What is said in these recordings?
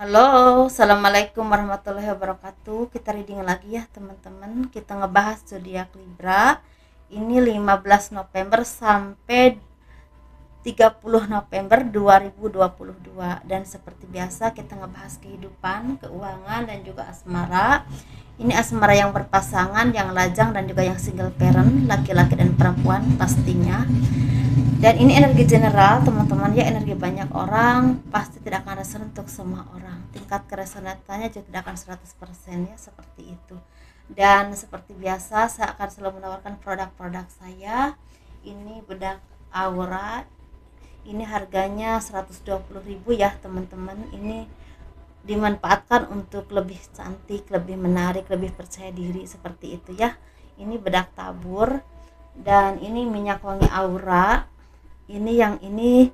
Halo, assalamualaikum warahmatullahi wabarakatuh. Kita reading lagi ya teman-teman. Kita ngebahas zodiak Libra. Ini 15 November sampai 30 November 2022. Dan seperti biasa kita ngebahas kehidupan, keuangan, dan juga asmara. Ini asmara yang berpasangan, yang lajang, dan juga yang single parent, laki-laki dan perempuan pastinya. Dan ini energi general teman-teman ya, energi banyak orang, pasti tidak akan reson untuk semua orang, tingkat keresonatannya juga tidak akan 100% ya, seperti itu. Dan seperti biasa saya akan selalu menawarkan produk-produk saya. Ini bedak aura, ini harganya 120.000 ya teman-teman. Ini dimanfaatkan untuk lebih cantik, lebih menarik, lebih percaya diri, seperti itu ya. Ini bedak tabur, dan ini minyak wangi aura. Ini yang ini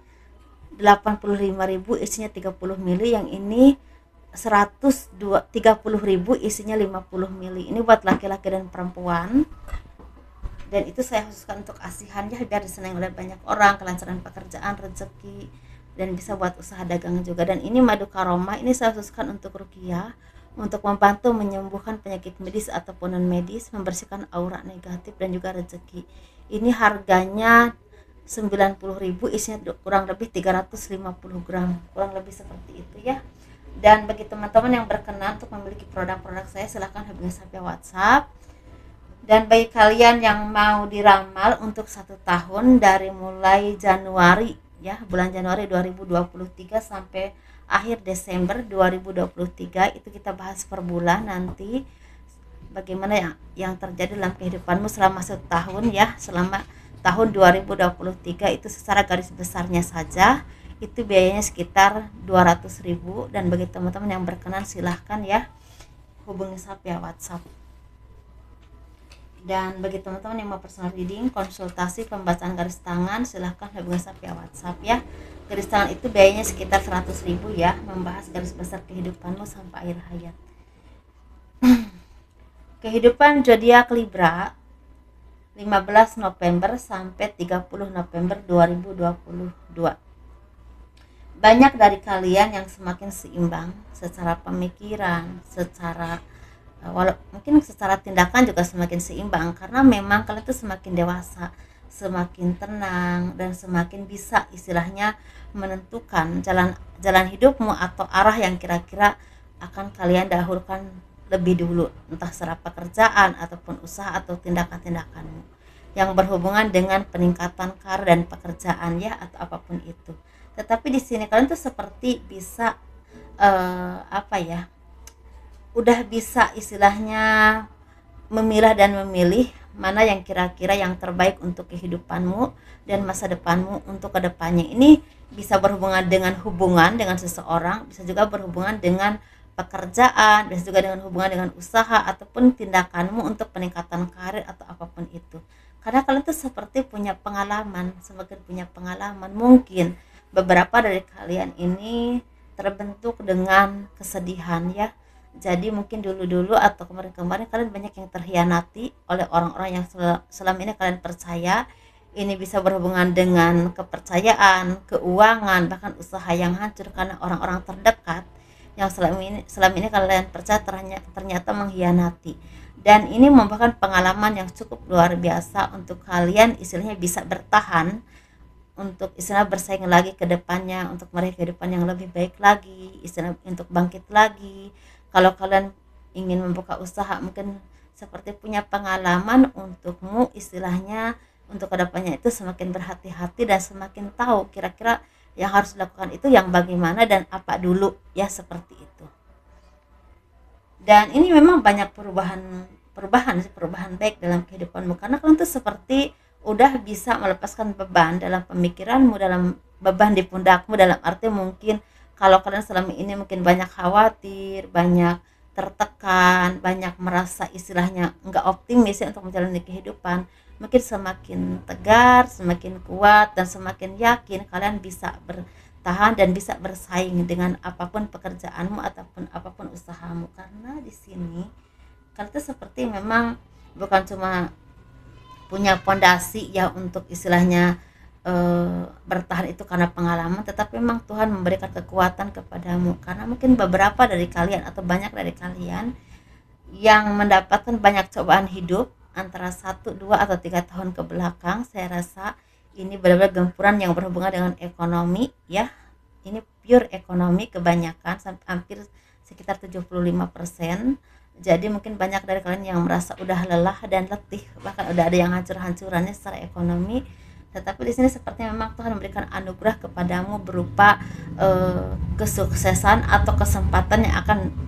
85.000 isinya 30 mili, yang ini 130.000 isinya 50 mili. Ini buat laki-laki dan perempuan. Dan itu saya khususkan untuk asihan ya, biar disenangi oleh banyak orang, kelancaran pekerjaan, rezeki, dan bisa buat usaha dagang juga. Dan ini madu karoma, ini saya khususkan untuk ruqyah, untuk membantu menyembuhkan penyakit medis ataupun non medis, membersihkan aura negatif dan juga rezeki. Ini harganya 90.000, isinya kurang lebih 350 gram, kurang lebih seperti itu ya. Dan bagi teman-teman yang berkenan untuk memiliki produk-produk saya, silahkan hubungi saya via WhatsApp. Dan bagi kalian yang mau diramal untuk 1 tahun dari mulai Januari ya, bulan Januari 2023 sampai akhir Desember 2023, itu kita bahas per bulan nanti bagaimana yang terjadi dalam kehidupanmu selama 1 tahun ya, selama tahun 2023. Itu secara garis besarnya saja itu biayanya sekitar 200.000. Dan bagi teman-teman yang berkenan silahkan ya hubungi saya via WhatsApp. Dan bagi teman-teman yang mau personal reading, konsultasi, pembacaan garis tangan, silahkan hubungi saya via WhatsApp ya. Garis tangan itu biayanya sekitar 100.000 ya, membahas garis besar kehidupanmu sampai akhir hayat. Kehidupan zodiak Libra 15 November sampai 30 November 2022. Banyak dari kalian yang semakin seimbang secara pemikiran, secara mungkin secara tindakan juga semakin seimbang, karena memang kalian tuh semakin dewasa, semakin tenang, dan semakin bisa istilahnya menentukan jalan hidupmu atau arah yang kira-kira akan kalian dahulukan lebih dulu, entah secara pekerjaan ataupun usaha atau tindakan-tindakanmu yang berhubungan dengan peningkatan karir dan pekerjaan ya, atau apapun itu. Tetapi di sini kalian tuh seperti bisa apa ya, udah bisa istilahnya memilah dan memilih mana yang kira-kira yang terbaik untuk kehidupanmu dan masa depanmu untuk kedepannya. Ini bisa berhubungan dengan seseorang, bisa juga berhubungan dengan pekerjaan, bisa juga dengan hubungan dengan usaha ataupun tindakanmu untuk peningkatan karir atau apapun itu. Karena kalian tuh seperti punya pengalaman, semakin punya pengalaman. Mungkin beberapa dari kalian ini terbentuk dengan kesedihan ya. Jadi mungkin dulu-dulu atau kemarin-kemarin kalian banyak yang terhianati oleh orang-orang yang selama ini kalian percaya. Ini bisa berhubungan dengan kepercayaan, keuangan, bahkan usaha yang hancur karena orang-orang terdekat yang selama ini kalian percaya ternyata mengkhianati. Dan ini merupakan pengalaman yang cukup luar biasa untuk kalian istilahnya bisa bertahan, untuk istilah bersaing lagi ke depannya, untuk meraih kehidupan yang lebih baik lagi, istilah untuk bangkit lagi. Kalau kalian ingin membuka usaha, mungkin seperti punya pengalaman untukmu istilahnya untuk kedepannya itu semakin berhati-hati dan semakin tahu kira-kira yang harus dilakukan itu yang bagaimana dan apa dulu ya, seperti itu. Dan ini memang banyak perubahan baik dalam kehidupanmu, karena kalian tuh seperti udah bisa melepaskan beban dalam pemikiranmu, dalam beban di pundakmu, dalam arti mungkin kalau kalian selama ini mungkin banyak khawatir, banyak tertekan, banyak merasa istilahnya nggak optimis ya untuk menjalani kehidupan, mungkin semakin tegar, semakin kuat, dan semakin yakin kalian bisa bertahan dan bisa bersaing dengan apapun pekerjaanmu ataupun apapun usahamu. Karena di sini kalian tuh seperti memang bukan cuma punya pondasi ya untuk istilahnya bertahan itu karena pengalaman, tetapi memang Tuhan memberikan kekuatan kepadamu. Karena mungkin beberapa dari kalian atau banyak dari kalian yang mendapatkan banyak cobaan hidup antara 1, 2, atau 3 tahun ke belakang, saya rasa ini benar-benar gempuran yang berhubungan dengan ekonomi ya. Ini pure ekonomi kebanyakan, sampai hampir sekitar 75%. Jadi mungkin banyak dari kalian yang merasa udah lelah dan letih, bahkan udah ada yang hancur-hancurannya secara ekonomi. Tetapi di sini sepertinya memang Tuhan memberikan anugerah kepadamu berupa kesuksesan atau kesempatan yang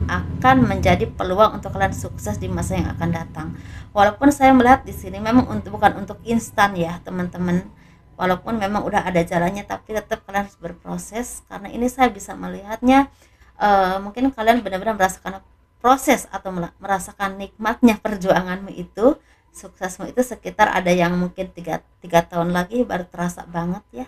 akan menjadi peluang untuk kalian sukses di masa yang akan datang. Walaupun saya melihat di sini memang bukan untuk instan ya teman-teman. Walaupun memang udah ada jalannya, tapi tetap kalian harus berproses, karena ini saya bisa melihatnya mungkin kalian benar-benar merasakan proses atau merasakan nikmatnya perjuanganmu itu. Suksesmu itu sekitar ada yang mungkin tiga tahun lagi baru terasa banget ya,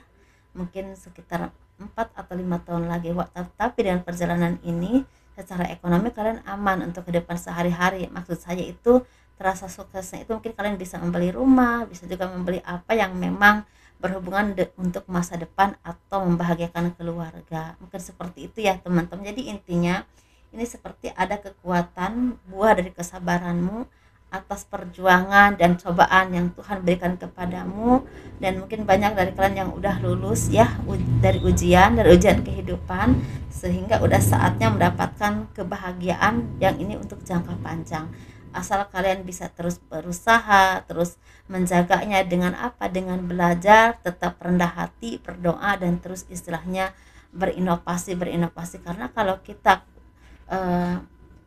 mungkin sekitar 4 atau 5 tahun lagi. Tapi dengan perjalanan ini secara ekonomi kalian aman untuk kehidupan sehari-hari. Maksud saya itu terasa suksesnya itu mungkin kalian bisa membeli rumah, bisa juga membeli apa yang memang berhubungan untuk masa depan atau membahagiakan keluarga, mungkin seperti itu ya teman-teman. Jadi intinya ini seperti ada kekuatan buah dari kesabaranmu atas perjuangan dan cobaan yang Tuhan berikan kepadamu. Dan mungkin banyak dari kalian yang udah lulus ya dari ujian kehidupan, sehingga udah saatnya mendapatkan kebahagiaan yang ini untuk jangka panjang. Asal kalian bisa terus berusaha, terus menjaganya dengan apa? Dengan belajar, tetap rendah hati, berdoa, dan terus istilahnya berinovasi. Karena kalau kita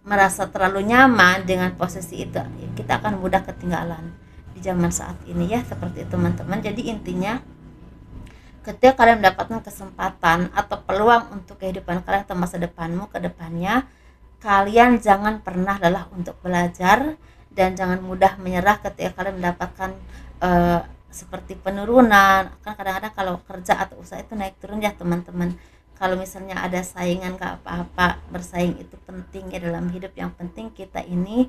merasa terlalu nyaman dengan posisi itu, kita akan mudah ketinggalan di zaman saat ini ya, seperti itu teman-teman. Jadi intinya ketika kalian mendapatkan kesempatan atau peluang untuk kehidupan kalian atau masa depanmu ke depannya, kalian jangan pernah lelah untuk belajar dan jangan mudah menyerah ketika kalian mendapatkan seperti penurunan. Kan kadang-kadang kalau kerja atau usaha itu naik turun ya teman-teman. Kalau misalnya ada saingan gak apa-apa, bersaing itu penting ya dalam hidup. Yang penting kita ini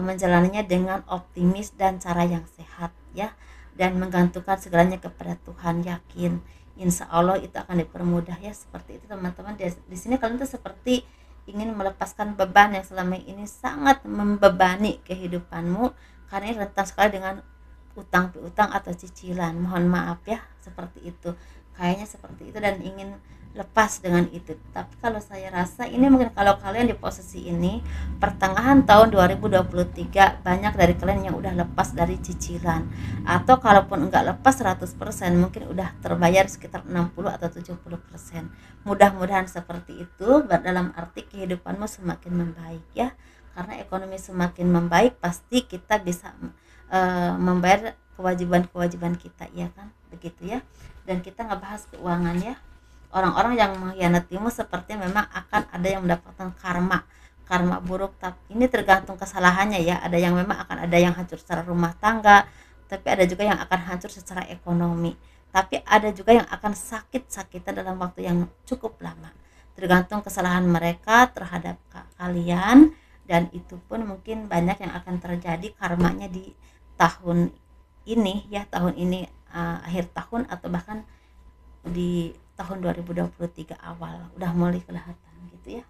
menjalaninya dengan optimis dan cara yang sehat ya, dan menggantungkan segalanya kepada Tuhan. Yakin insya Allah itu akan dipermudah ya, seperti itu teman-teman. Di sini kalian tuh seperti ingin melepaskan beban yang selama ini sangat membebani kehidupanmu, karena ini rentan sekali dengan utang piutang atau cicilan. Mohon maaf ya, seperti itu, kayaknya seperti itu, dan ingin lepas dengan itu. Tapi kalau saya rasa ini mungkin kalau kalian di posisi ini pertengahan tahun 2023, banyak dari kalian yang udah lepas dari cicilan, atau kalaupun enggak lepas 100%, mungkin udah terbayar sekitar 60 atau 70%. Mudah-mudahan seperti itu, dalam arti kehidupanmu semakin membaik ya. Karena ekonomi semakin membaik, pasti kita bisa membayar kewajiban-kewajiban kita, ya kan, begitu ya. Dan kita ngebahas keuangan ya. Orang-orang yang mengkhianatimu sepertinya memang akan ada yang mendapatkan karma buruk. Tapi ini tergantung kesalahannya ya. Ada yang memang akan ada yang hancur secara rumah tangga, tapi ada juga yang akan hancur secara ekonomi. Tapi ada juga yang akan sakit-sakitan dalam waktu yang cukup lama. Tergantung kesalahan mereka terhadap kalian, dan itu pun mungkin banyak yang akan terjadi karmanya di tahun ini ya, akhir tahun, atau bahkan di tahun 2023 awal udah mulai kelihatan gitu ya.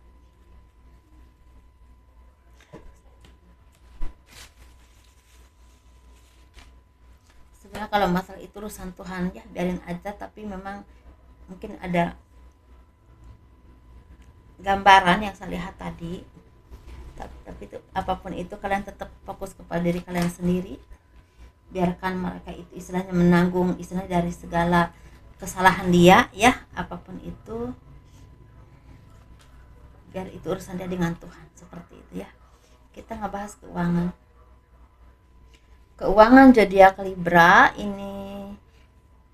Sebenarnya kalau masalah itu urusan Tuhan ya, biarin aja. Tapi memang mungkin ada gambaran yang saya lihat tadi. Tapi itu, apapun itu, kalian tetap fokus kepada diri kalian sendiri. Biarkan mereka itu istilahnya menanggung istilahnya dari segala kesalahan dia ya, apapun itu, biar itu urusan dia dengan Tuhan, seperti itu ya. Kita ngebahas keuangan zodiak Libra ini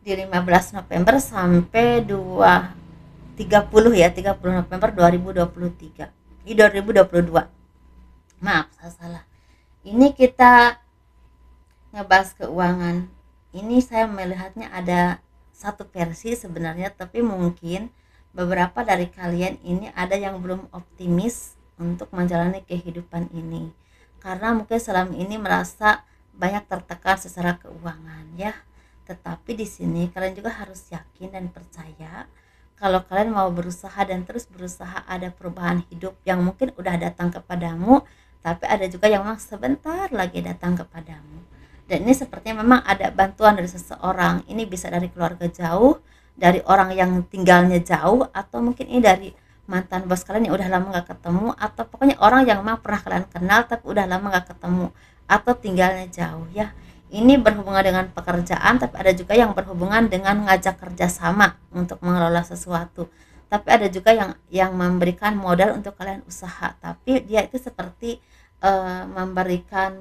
di 15 November sampai 30 November 2023. Di 2022. Maaf, saya salah. Ini kita ngebahas keuangan. Ini saya melihatnya ada satu versi sebenarnya, tapi mungkin beberapa dari kalian ini ada yang belum optimis untuk menjalani kehidupan ini, karena mungkin selama ini merasa banyak tertekan secara keuangan ya. Tetapi di sini kalian juga harus yakin dan percaya kalau kalian mau berusaha dan terus berusaha, ada perubahan hidup yang mungkin udah datang kepadamu, tapi ada juga yang memang sebentar lagi datang kepadamu. Dan ini sepertinya memang ada bantuan dari seseorang. Ini bisa dari keluarga jauh, dari orang yang tinggalnya jauh, atau mungkin ini dari mantan bos kalian yang udah lama gak ketemu, atau pokoknya orang yang memang pernah kalian kenal tapi udah lama gak ketemu, atau tinggalnya jauh ya. Ini berhubungan dengan pekerjaan, tapi ada juga yang berhubungan dengan ngajak kerjasama untuk mengelola sesuatu. Tapi ada juga yang memberikan modal untuk kalian usaha, tapi dia itu seperti memberikan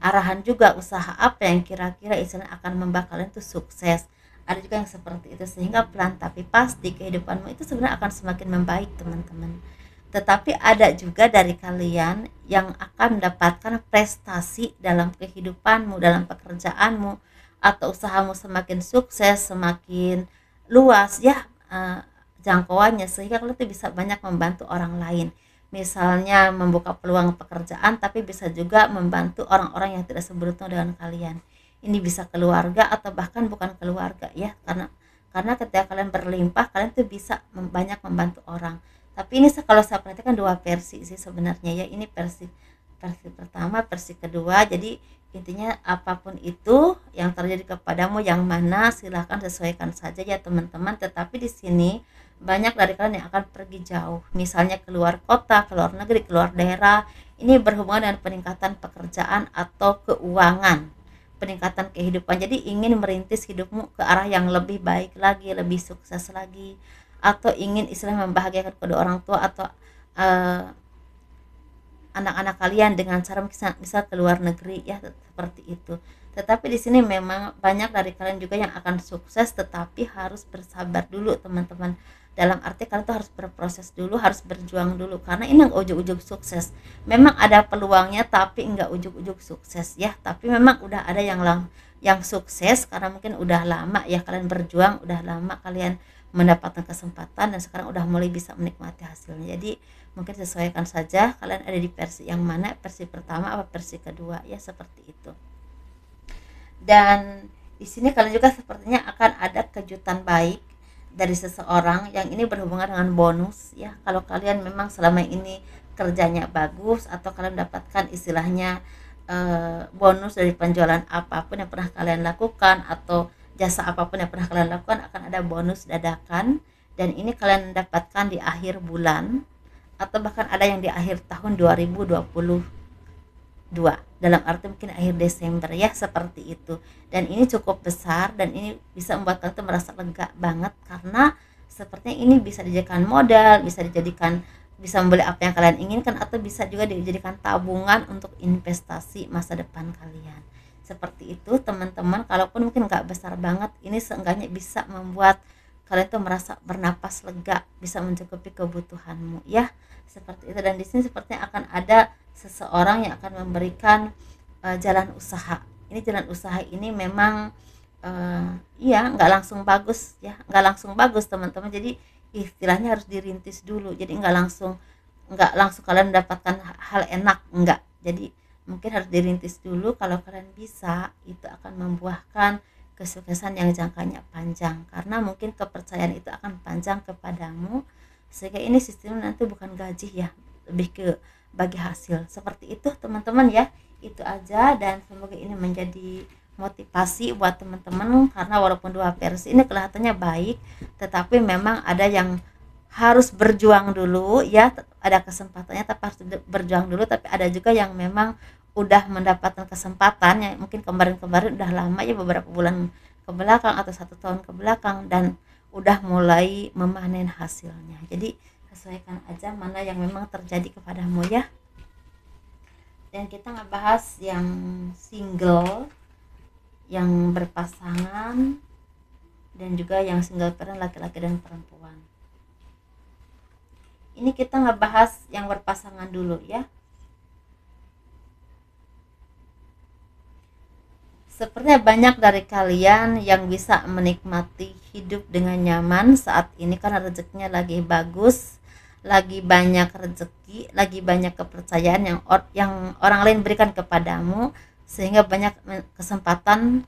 arahan juga usaha apa yang kira-kira istilahnya akan membawa kalian tuh sukses. Ada juga yang seperti itu, sehingga pelan tapi pasti kehidupanmu itu sebenarnya akan semakin membaik teman-teman. Tetapi ada juga dari kalian yang akan mendapatkan prestasi dalam kehidupanmu, dalam pekerjaanmu, atau usahamu semakin sukses, semakin luas ya jangkauannya, sehingga kalian tuh bisa banyak membantu orang lain. Misalnya membuka peluang pekerjaan, tapi bisa juga membantu orang-orang yang tidak seberuntung dengan kalian. Ini bisa keluarga atau bahkan bukan keluarga ya, karena ketika kalian berlimpah, kalian tuh bisa banyak membantu orang. Tapi ini kalau saya perhatikan dua versi sih sebenarnya ya. Ini versi pertama, versi kedua. Jadi intinya apapun itu yang terjadi kepadamu, yang mana silahkan sesuaikan saja ya teman-teman. Tetapi di sini banyak dari kalian yang akan pergi jauh, misalnya keluar kota, keluar negeri, keluar daerah. Ini berhubungan dengan peningkatan pekerjaan atau keuangan, peningkatan kehidupan. Jadi ingin merintis hidupmu ke arah yang lebih baik lagi, lebih sukses lagi, atau ingin istilah membahagiakan kedua orang tua atau anak-anak kalian dengan cara misal ke luar negeri ya, seperti itu. Tetapi di sini memang banyak dari kalian juga yang akan sukses, tetapi harus bersabar dulu teman-teman. Dalam arti kalian tuh harus berproses dulu, harus berjuang dulu, karena ini yang ujung-ujung sukses. Memang ada peluangnya tapi enggak ujung-ujung sukses ya. Tapi memang udah ada yang sukses karena mungkin udah lama ya kalian berjuang, udah lama kalian mendapatkan kesempatan dan sekarang udah mulai bisa menikmati hasilnya. Jadi mungkin sesuaikan saja kalian ada di versi yang mana, versi pertama apa versi kedua ya, seperti itu. Dan di sini kalian juga sepertinya akan ada kejutan baik dari seseorang yang ini berhubungan dengan bonus ya. Kalau kalian memang selama ini kerjanya bagus atau kalian dapatkan istilahnya bonus dari penjualan apapun yang pernah kalian lakukan atau jasa apapun yang pernah kalian lakukan, akan ada bonus dadakan. Dan ini kalian dapatkan di akhir bulan atau bahkan ada yang di akhir tahun 2022, dalam arti mungkin akhir Desember ya, seperti itu. Dan ini cukup besar dan ini bisa membuat kalian merasa lega banget, karena sepertinya ini bisa dijadikan modal, bisa membeli apa yang kalian inginkan, atau bisa juga dijadikan tabungan untuk investasi masa depan kalian. Seperti itu teman-teman. Kalaupun mungkin nggak besar banget, ini seenggaknya bisa membuat kalian tuh merasa bernapas lega, bisa mencukupi kebutuhanmu ya, seperti itu. Dan di sini sepertinya akan ada seseorang yang akan memberikan jalan usaha. Ini jalan usaha ini memang iya nggak langsung bagus ya, nggak langsung bagus teman-teman. Jadi istilahnya harus dirintis dulu, jadi nggak langsung kalian mendapatkan hal enak, enggak. Jadi mungkin harus dirintis dulu. Kalau kalian bisa, itu akan membuahkan kesuksesan yang jangkanya panjang, karena mungkin kepercayaan itu akan panjang kepadamu, sehingga ini sistem nanti bukan gaji ya, lebih ke bagi hasil. Seperti itu teman-teman ya. Itu aja, dan semoga ini menjadi motivasi buat teman-teman, karena walaupun dua versi ini kelihatannya baik, tetapi memang ada yang harus berjuang dulu ya, ada kesempatannya tapi harus berjuang dulu. Tapi ada juga yang memang udah mendapatkan kesempatan yang mungkin kemarin-kemarin udah lama ya, beberapa bulan ke belakang atau 1 tahun ke belakang, dan udah mulai memanen hasilnya. Jadi sesuaikan aja mana yang memang terjadi kepadamu ya. Dan kita ngebahas yang single, yang berpasangan, dan juga yang single parent, laki-laki dan perempuan. Ini kita ngebahas yang berpasangan dulu ya. Sepertinya banyak dari kalian yang bisa menikmati hidup dengan nyaman saat ini, karena rezekinya lagi bagus, lagi banyak rezeki, lagi banyak kepercayaan yang orang lain berikan kepadamu, sehingga banyak kesempatan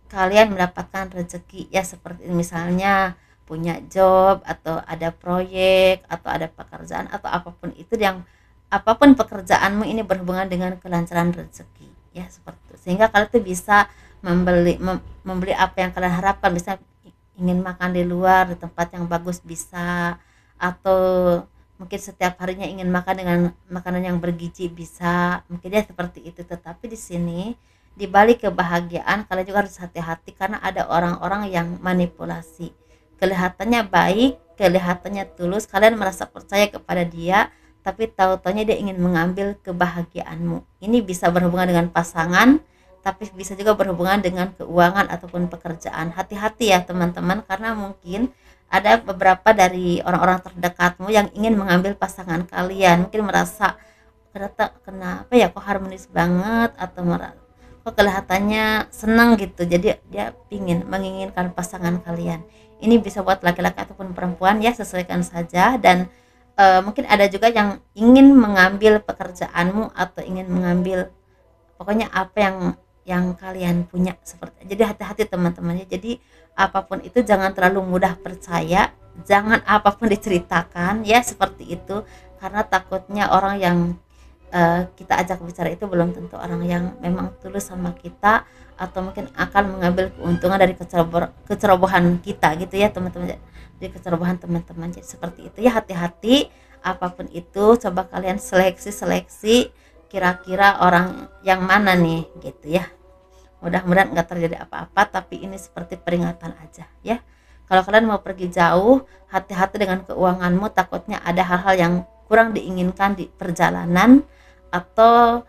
kalian mendapatkan rezeki ya, seperti misalnya punya job atau ada proyek atau ada pekerjaan atau apapun itu, yang apapun pekerjaanmu ini berhubungan dengan kelancaran rezeki ya, seperti itu. Sehingga kalian tuh bisa membeli apa yang kalian harapkan, bisa ingin makan di luar di tempat yang bagus bisa, atau mungkin setiap harinya ingin makan dengan makanan yang bergizi bisa, mungkin ya seperti itu. Tetapi di sini di balik kebahagiaan kalian juga harus hati-hati, karena ada orang-orang yang manipulasi. Kelihatannya baik, kelihatannya tulus, kalian merasa percaya kepada dia, tapi tahu-taunya dia ingin mengambil kebahagiaanmu. Ini bisa berhubungan dengan pasangan, tapi bisa juga berhubungan dengan keuangan ataupun pekerjaan. Hati-hati ya teman-teman, karena mungkin ada beberapa dari orang-orang terdekatmu yang ingin mengambil pasangan kalian. Mungkin merasa kenapa ya kok harmonis banget, atau merasa kok kelihatannya senang gitu, jadi dia menginginkan pasangan kalian. Ini bisa buat laki-laki ataupun perempuan ya, sesuaikan saja. Dan mungkin ada juga yang ingin mengambil pekerjaanmu atau ingin mengambil pokoknya apa yang kalian punya, seperti. Jadi hati-hati teman-teman ya. Jadi apapun itu jangan terlalu mudah percaya, jangan apapun diceritakan ya, seperti itu. Karena takutnya orang yang kita ajak bicara itu belum tentu orang yang memang tulus sama kita, atau mungkin akan mengambil keuntungan dari kecerobohan kita gitu ya teman-teman, dari kecerobohan teman-teman. Jadi seperti itu ya, hati-hati apapun itu. Coba kalian seleksi kira-kira orang yang mana nih gitu ya. Mudah-mudahan nggak terjadi apa-apa, tapi ini seperti peringatan aja ya. Kalau kalian mau pergi jauh, hati-hati dengan keuanganmu, takutnya ada hal-hal yang kurang diinginkan di perjalanan, atau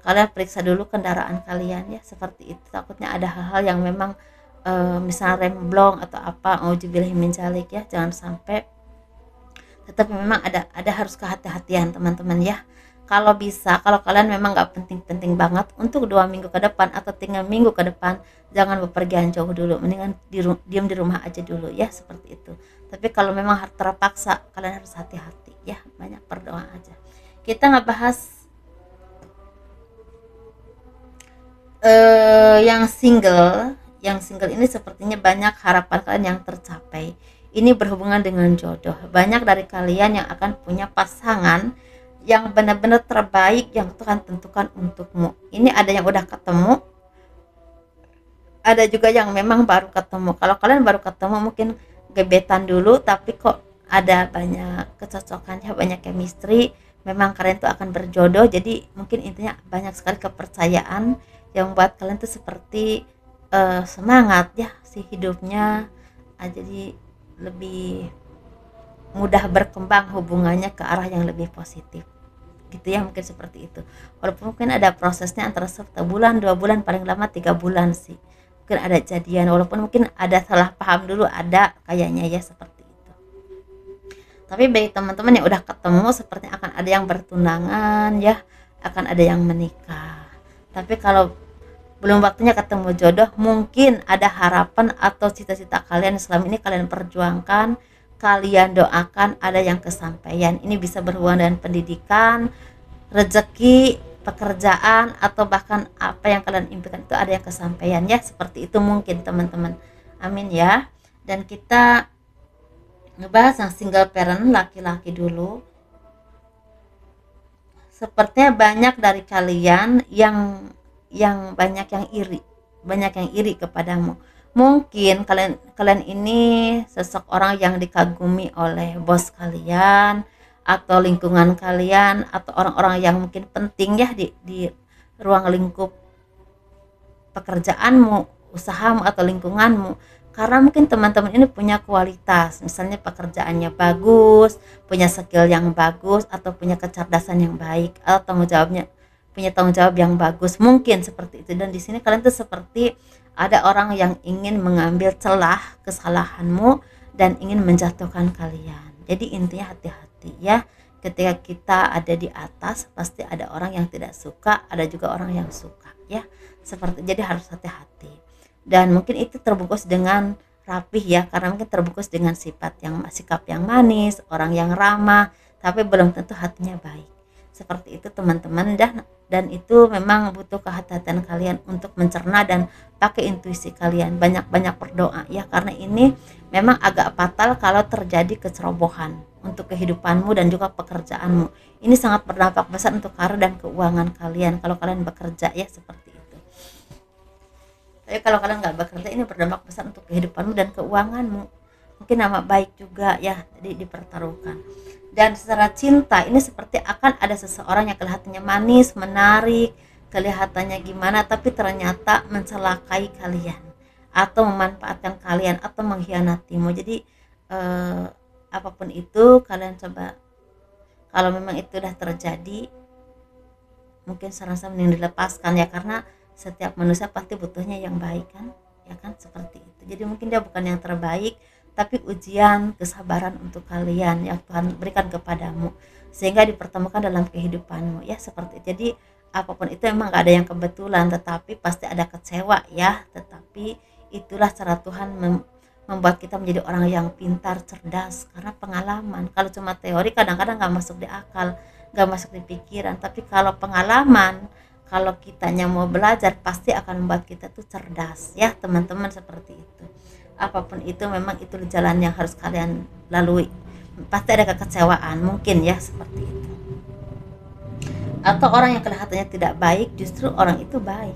kalian periksa dulu kendaraan kalian ya, seperti itu. Takutnya ada hal-hal yang memang misalnya remblong atau apa, auzubillahi min dzalik ya, jangan sampai. Tetapi memang ada harus kehati-hatian teman-teman ya. Kalau bisa, kalau kalian memang nggak penting-penting banget untuk 2 minggu ke depan atau 3 minggu ke depan, jangan bepergian jauh dulu, mendingan diam di rumah aja dulu ya, seperti itu. Tapi kalau memang terpaksa, kalian harus hati-hati ya, banyak berdoa aja. Kita ngebahas yang single ini sepertinya banyak harapan kalian yang tercapai. Ini berhubungan dengan jodoh. Banyak dari kalian yang akan punya pasangan yang benar-benar terbaik yang Tuhan tentukan untukmu. Ini ada yang udah ketemu, ada juga yang memang baru ketemu. Kalau kalian baru ketemu mungkin gebetan dulu, tapi kok ada banyak kecocokannya, banyak chemistry, memang kalian tuh akan berjodoh. Jadi mungkin intinya banyak sekali kepercayaan yang membuat kalian tuh seperti semangat ya si hidupnya, jadi lebih mudah berkembang hubungannya ke arah yang lebih positif gitu ya, mungkin seperti itu. Walaupun mungkin ada prosesnya antara 1 bulan, 2 bulan, paling lama 3 bulan sih mungkin ada jadian, walaupun mungkin ada salah paham dulu, ada kayaknya ya, seperti itu. Tapi bagi teman-teman yang udah ketemu, sepertinya akan ada yang bertunangan ya, akan ada yang menikah. Tapi kalau belum waktunya ketemu jodoh, mungkin ada harapan atau cita-cita kalian selama ini kalian perjuangkan, kalian doakan, ada yang kesampaian. Ini bisa berhubungan dengan pendidikan, rezeki, pekerjaan, atau bahkan apa yang kalian impikan itu ada yang kesampaian ya, seperti itu mungkin teman-teman. Amin ya. Dan kita ngebahas yang single parent, laki-laki dulu. Sepertinya banyak dari kalian yang banyak yang iri kepadamu. Mungkin kalian ini sosok orang yang dikagumi oleh bos kalian atau lingkungan kalian atau orang-orang yang mungkin penting ya di ruang lingkup pekerjaanmu, usahamu atau lingkunganmu. Karena mungkin teman-teman ini punya kualitas, misalnya pekerjaannya bagus, punya skill yang bagus, atau punya kecerdasan yang baik, atau punya tanggung jawab yang bagus, mungkin seperti itu. Dan di sini kalian tuh seperti ada orang yang ingin mengambil celah kesalahanmu dan ingin menjatuhkan kalian. Jadi intinya hati-hati ya. Ketika kita ada di atas, pasti ada orang yang tidak suka, ada juga orang yang suka ya. Seperti, jadi harus hati-hati. Dan mungkin itu terbungkus dengan rapih ya, karena mungkin terbungkus dengan sikap yang manis, orang yang ramah, tapi belum tentu hatinya baik. seperti itu teman-teman. Dan itu memang butuh kehati-hatian kalian untuk mencerna dan pakai intuisi kalian, banyak-banyak berdoa ya, karena ini memang agak fatal kalau terjadi kecerobohan untuk kehidupanmu dan juga pekerjaanmu. Ini sangat berdampak besar untuk karir dan keuangan kalian kalau kalian bekerja ya, seperti itu. Tapi kalau kalian nggak bekerja, ini berdampak besar untuk kehidupanmu dan keuanganmu, mungkin nama baik juga ya, jadi dipertaruhkan. Dan secara cinta ini seperti akan ada seseorang yang kelihatannya manis, menarik, kelihatannya gimana, tapi ternyata mencelakai kalian atau memanfaatkan kalian atau mengkhianatimu. Jadi apapun itu kalian coba, kalau memang itu udah terjadi, mungkin saran saya mending dilepaskan ya, karena setiap manusia pasti butuhnya yang baik kan, ya kan, seperti itu. Jadi mungkin dia bukan yang terbaik, tapi ujian kesabaran untuk kalian yang Tuhan berikan kepadamu sehingga dipertemukan dalam kehidupanmu ya, seperti itu. Jadi apapun itu emang gak ada yang kebetulan, tetapi pasti ada kecewa ya, tetapi itulah cara Tuhan membuat kita menjadi orang yang pintar, cerdas, karena pengalaman. Kalau cuma teori kadang-kadang gak masuk di akal, gak masuk di pikiran, tapi kalau pengalaman, kalau kitanya mau belajar, pasti akan membuat kita tuh cerdas ya teman-teman, seperti itu. Apapun itu memang itu jalan yang harus kalian lalui, pasti ada kekecewaan mungkin ya, seperti itu. Atau orang yang kelihatannya tidak baik, justru orang itu baik,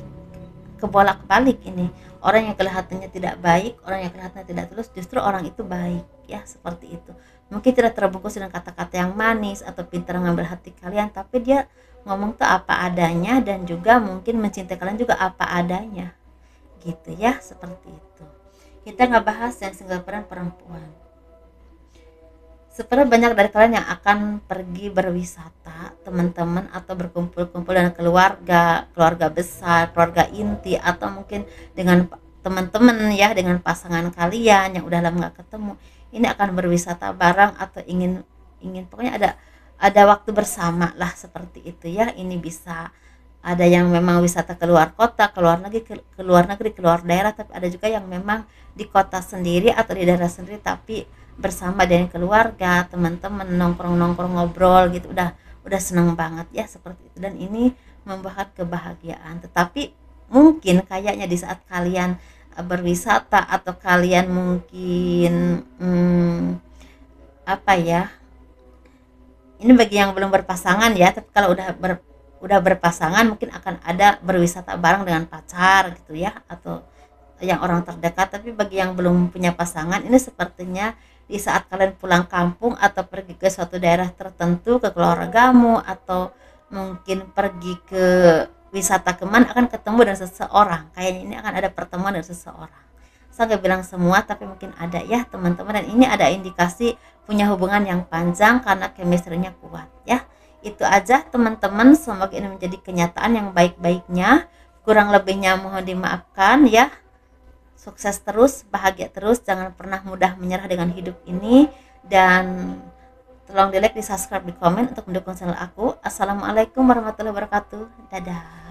kebolak-balik ini. Orang yang kelihatannya tidak baik, orang yang kelihatannya tidak tulus, justru orang itu baik ya, seperti itu. Mungkin tidak terbungkus dengan kata-kata yang manis atau pintar mengambil hati kalian, tapi dia ngomong tuh apa adanya, dan juga mungkin mencintai kalian juga apa adanya gitu ya, seperti itu. Kita nggak bahas yang single parent perempuan. Sebenarnya banyak dari kalian yang akan pergi berwisata teman-teman, atau berkumpul-kumpul dengan keluarga besar, keluarga inti, atau mungkin dengan teman-teman ya, dengan pasangan kalian yang udah lama nggak ketemu. Ini akan berwisata bareng atau ingin pokoknya ada waktu bersama lah, seperti itu ya. Ini bisa ada yang memang wisata keluar kota, keluar negeri, keluar daerah, tapi ada juga yang memang di kota sendiri atau di daerah sendiri, tapi bersama dengan keluarga, teman-teman, nongkrong ngobrol gitu, udah senang banget ya, seperti itu. Dan ini membuat kebahagiaan. Tetapi mungkin kayaknya di saat kalian berwisata, atau kalian mungkin apa ya, ini bagi yang belum berpasangan ya, tapi kalau udah berpasangan mungkin akan ada berwisata bareng dengan pacar gitu ya, atau yang orang terdekat. Tapi bagi yang belum punya pasangan, ini sepertinya di saat kalian pulang kampung atau pergi ke suatu daerah tertentu, ke keluargamu, atau mungkin pergi ke wisata kemana, akan ketemu dengan seseorang. Kayaknya ini akan ada pertemuan dengan seseorang. Saya nggak bilang semua, tapi mungkin ada ya teman-teman. Dan ini ada indikasi punya hubungan yang panjang karena chemistry-nya kuat ya. Itu aja teman-teman, semoga ini menjadi kenyataan yang baik-baiknya. Kurang lebihnya mohon dimaafkan ya. Sukses terus, bahagia terus, jangan pernah mudah menyerah dengan hidup ini. Dan tolong di like, di subscribe, di komen untuk mendukung channel aku. Assalamualaikum warahmatullahi wabarakatuh. Dadah.